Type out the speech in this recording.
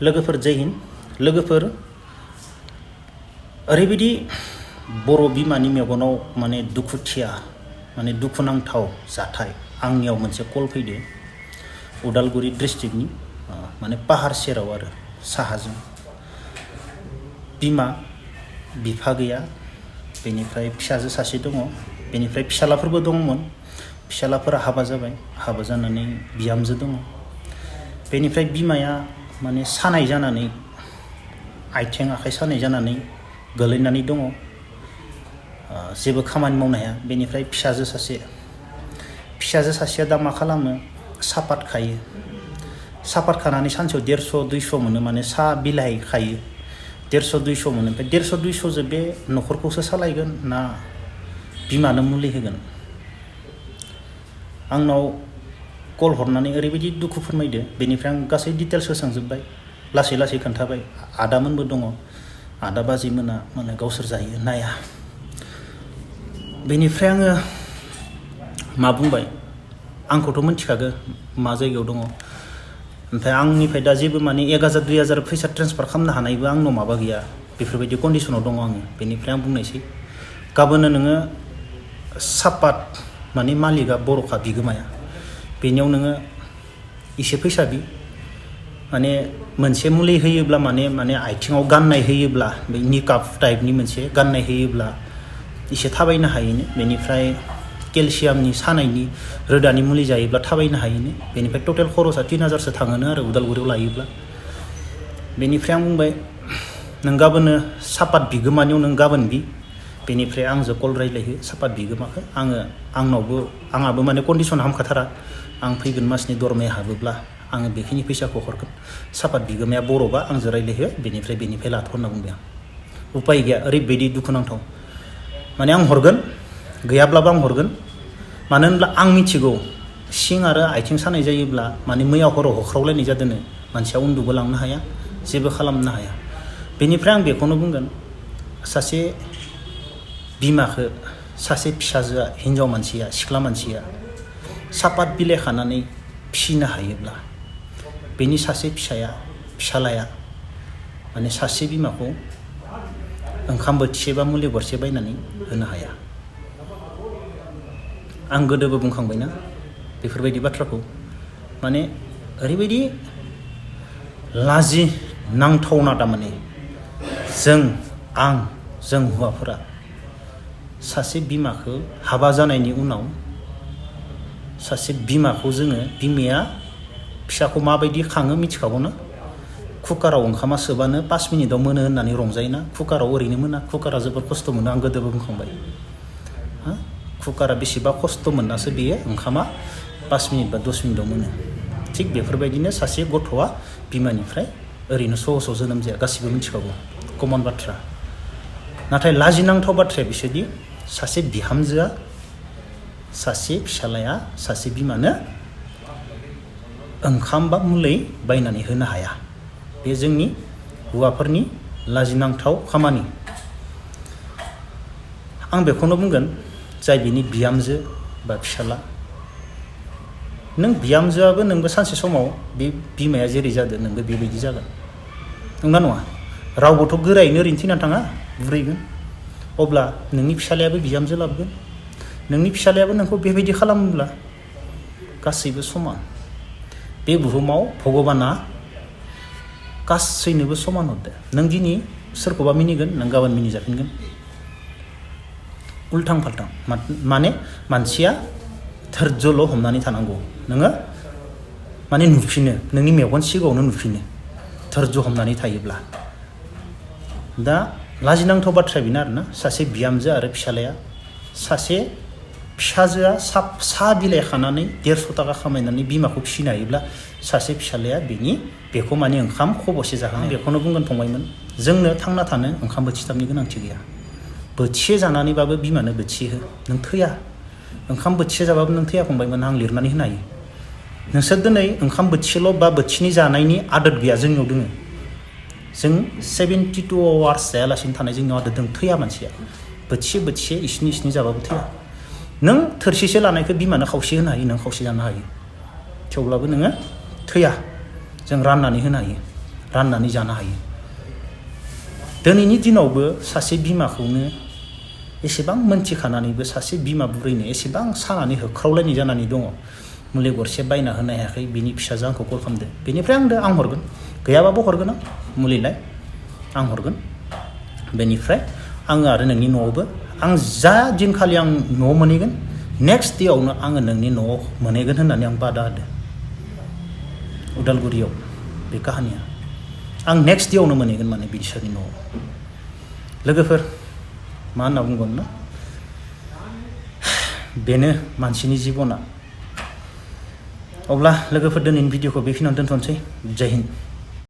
लोगोफोर जय हिन्द लोगोफोर ओरैबायदि बर' बिमानि मेगनाव माने दुखुथिया माने दुखुनांथाव जाथाय आंनियाव मोनसे कल फैदो उदालगुरि डिस्ट्रिक्टनि माने पाहार सेराव आरो साहाजों बिमा बिफा गैया बेनिफ्राय फिसाजो सासे दङ बेनिफ्राय फिसालाफोरबो दंमोन फिसालाफोरा हाबा जाबाय हाबा जानानै बिहामजो दङ बेनिफ्राय बिमाया माने सानाय जानानै आथिं आखाइ सानाय जानानै गोलैनानै दङ जेबो खामानि मावनो हाया बेनिफ्राय फिसाजो सासेया दा मा खालामो सापात खायो सापात खानानै सानसेयाव 150-200 मोनो माने सा बिलाइ खायो 150-200 मोनो ओमफ्राय 150-200 जो बे न'खरखौसो सालायगोन ना बिमानो मुलि होगोन आंनाव कल हरनानै ओरैबायदि दुखु फोरमायदो बेनिफ्राय आं गासै डिटेल्सखौ सोंजोब्बाय लासै खोन्थाबाय आदामोनबो दङ आदा बाजैमोना माने गावसोर जायो नाया बेनिफ्राय आङो मा बुंबाय आंखौथ' मिथिखागो मा जायगायाव दङ ओमफ्राय आंनिफ्राय दा जेबो माने 1000-2000 फैसा ट्रेन्सफार खालामनो हानायबो आंनाव माबा गैया बेफोरबायदि कन्डिसनाव दङ आङो बेनिफ्राय आं बुंनायसै गाबोननो नोङो सापात माने मालिकआ बर'खा बिगोमाया बेनियाव नोङो एसे फैसा बि माने मोनसे मुलि होयोब्ला माने आथिङाव गाननाय होयोब्ला बे निकाब टाइपनि मोनसे गाननाय होयोब्ला एसे थाबायनो हायोनो बेनिफ्राय केलसियामनि सानायनि रोदानि मुलि जायोब्ला थाबायनो हायोनो बेनिफ्राय टटेल खरसा 3000 सो थाङोनो आरो उदालगुरियाव लायोब्ला बेनिफ्राय आं बुंबाय नों गाबोननो सापात बिगोमानियाव नों गाबोन बि बेनिफ्राय आंजों कल रायलायहो सापात बिगोमाखौ आंहाबो माने कन्डिसन हामखाथारा आं फैगोन मासनि दरमाया हाबोब्ला आङो बेखिनि फैसाखौ हरगोन सापात बिगोमाया बर'बा आंजों रायलायहो बेनिफ्राय लाथ' होनना बुंबाय आं उपाय गैया ओरैबायदि दुखुनांथाव माने आं हरगोन गैयाब्लाबो आं हरगोन मानो होनब्ला आं मिथिगौ सिं आरो आथिं सानाय जायोब्ला माने मैया हराव होख्रावलायनाय जादोंनो मानसिया उन्दुबो लांनो हाया जेबो खालामनो हाया बेनिफ्राय आं बेखौनो बुंगोन सासे बिमाखौ सासे फिसाजोआ हिन्जाव मानसिया सिख्ला मानसिया सापात बिलाइ खानानै फिसिनो हायोब्ला बेनि सासे फिसालाया माने सासे बिमाखौ ओंखाम बोथिसे बा मुलि गरसे बायनानै होनो हाया आं गोदोबो बुंखांबायना बेफोरबायदि बाथ्राखौ माने ओरैबायदि लाजि नांथावना थारमाने जों हौवाफोरा सासे बिमाखौ हाबा जानायनि उनाव सासे बिमाखौ बिमाया फिसाखौ माबायदि खाङो मिथिखागौ ना कुकाराव ओंखामा सोबानो 5 मिनिटाव मोनो होननानै रंजायोना कुकाराव ओरैनो मोना कुकारा जोबोर खस्थ' मोनो आं गोदोबो बुंखांबाय कुकारा बेसेबा खस्थ' मोननासो बेयो ओंखामा 5 मिनिट बा 10 मिनिटाव मोनो थिग बेफोरबायदिनो सासे गथ'आ बिमानिफ्राय ओरैनो सहसाव जोनोम जाया गासिबो मिथिखागौ कमन बाथ्रा नाथाय लाजिनांथाव बाथ्राया बिसोरदि सासे बिहामजोआ सासे फिसालाया सासे बिमानो ओंखाम बा मुलि बायनानै होनो हाया बे जोंनि हौवाफोरनि लाजिनांथाव खामानि आं बेखौनो बुंगोन जाय बिनि बिहामजो बा फिसाला नों बिहामजोआबो नोंबो सानसे समाव बे बिमाया जेरै जादों नोंबो बेबायदि जागोन नंगौना नङा रावबोथ' गोरायैनो ओरैनो थैना थाङा बुरैगोन अब्ला नोंनि फिसालायाबो बिहामजो लाबोगोन नोंनि फिसालायाबो नोंखौ बेबायदि खालामोब्ला गासैबो समान बे बुहुमाव भगबाना गासैनोबो समान हरदो नों दिनै सोरखौबा मिनिगोन नों गाबोन मिनिजाफिनगोन उल्थां फाल्थां माने मानसिया धोर्ज्यल' हमनानै थानांगौ नोङो माने नुफिनो नोंनि मेगन सिगाङावनो नुफिनो धोर्ज्य हमनानै थायोब्ला दा लाजिनांथाव बाथ्राया बेनो आरोना सासे बिहामजो आरो फिसालाया सासे फिसाजोआ सा बिलाइ खानानै 150 थाखा खामायनानै बिमाखौ फिसिनो हायोब्ला सासे फिसालाया बेखौ माने ओंखाम खबसे जाहोनो बेखौनो बुंगोन फंबायमोन जोंनो थांना थानो ओंखाम बोथिथामनि गोनांथि गैया बोथिसे जानानैबाबो बिमानो बोथिसे हो नों थैया ओंखाम बोथिसे जाबाबो नों थैया फंबायमोन आं लिरनानै होनो हायो नोंसोर दिनै ओंखाम बोथिसेल' बा बोथिनै जानायनि आदत गैया जोंनियाव दोङो जों 72 आवार्स जायालासिनो थानाय जोंनियाव आदत दं थैया मानसिया बोथिसे इसिनि जाबाबो थैया नों थोरसिसे लानायखौ बिमानो खावसे होनो हायो नों खावसे जानो हायो थेवब्लाबो नोङो थैया जों राननानै होनो हायो राननानै जानो हायो दिनैनि दिनावबो सासे बिमाखौनो एसेबां मोनथिखानानैबो सासे बिमा बुरैनो एसेबां सानानै होख्रावलायनाय जानानै दङ मुलि गरसे बायना होनो हायाखै बिनि फिसाजो आंखौ कल खालामदो बेनिफ्राय आं हरगोन गैयाबाबो हरगोन आं मुलिलाय आं हरगोन बेनिफ्राय आङो आरो नोंनि न'आवबो आं जा दिनखालि आं न'आव मोनहैगोन नेक्स्ट डेआवनो आङो नोंनि न'आव मोनहैगोन होननानै आं बादा होदो उदालगुरियाव बे काहानिया आं नेक्स्ट डेआवनो मोनहैगोन माने बिसोरनि न'आव लोगोफोर मा होनना बुंगोन ना बेनो मानसिनि जिबना अब्ला लोगोफोर दिनैनि भिडिअखौ बेखिनियावनो दोनथ'नोसै जय हिन्द